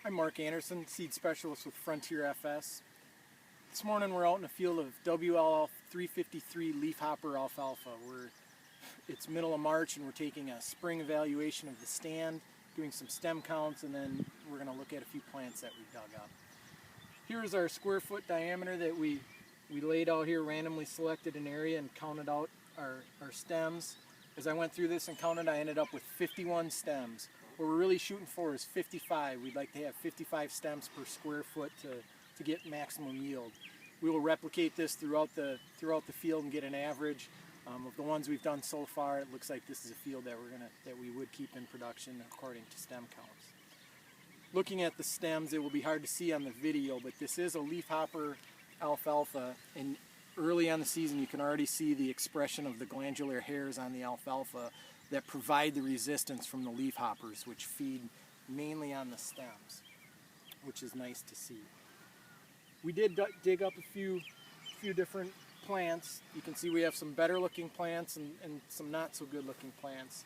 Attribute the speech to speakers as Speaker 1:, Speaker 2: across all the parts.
Speaker 1: I'm Mark Anderson, Seed Specialist with Frontier FS. This morning we're out in a field of WL353 leafhopper alfalfa. It's middle of March and we're taking a spring evaluation of the stand, doing some stem counts, and then we're going to look at a few plants that we dug up. Here's our square foot diameter that we laid out here, randomly selected an area and counted out our stems. As I went through this and counted, I ended up with 51 stems. What we're really shooting for is 55. We'd like to have 55 stems per square foot to get maximum yield. We will replicate this throughout the field and get an average. Of the ones we've done so far, it looks like this is a field that we would keep in production according to stem counts. Looking at the stems, it will be hard to see on the video, but this is a leafhopper alfalfa, and early on the season you can already see the expression of the glandular hairs on the alfalfa that provide the resistance from the leafhoppers, which feed mainly on the stems, which is nice to see. We did dig up a few different plants. You can see we have some better looking plants and some not so good looking plants.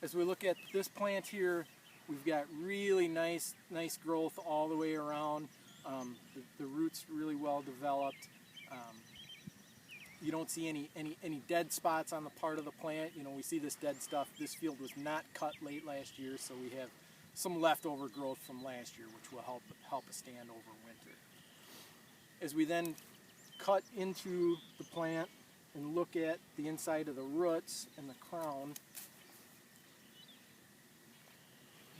Speaker 1: As we look at this plant here, we've got really nice growth all the way around. The roots really well developed. You don't see any dead spots on the part of the plant. You know, we see this dead stuff. This field was not cut late last year, so we have some leftover growth from last year, which will help us stand over winter. As we then cut into the plant and look at the inside of the roots and the crown,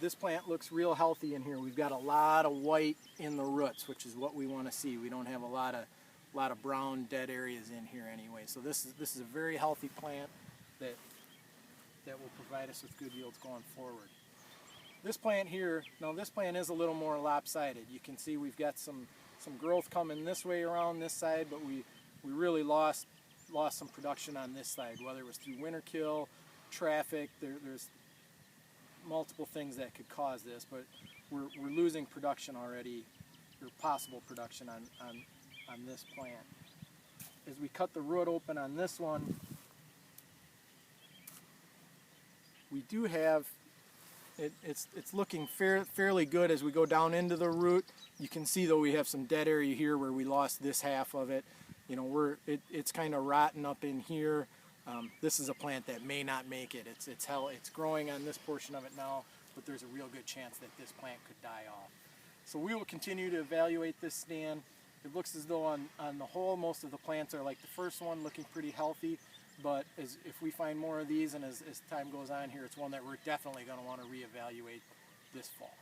Speaker 1: this plant looks real healthy in here. We've got a lot of white in the roots, which is what we want to see. We don't have a lot of brown dead areas in here anyway. So this is a very healthy plant that will provide us with good yields going forward. This plant here, now this plant is a little more lopsided. You can see we've got some growth coming this way around this side, but we really lost some production on this side, whether it was through winter kill, traffic. There's multiple things that could cause this, but we're losing production already, or possible production on this plant. As we cut the root open on this one, we do have, it's looking fairly good. As we go down into the root, you can see though we have some dead area here where we lost this half of it. You know, it's kind of rotten up in here. This is a plant that may not make it. It's growing on this portion of it now, but there's a real good chance that this plant could die off. So we will continue to evaluate this stand. It looks as though on the whole most of the plants are like the first one, looking pretty healthy, but if we find more of these and as time goes on here, it's one that we're definitely going to want to reevaluate this fall.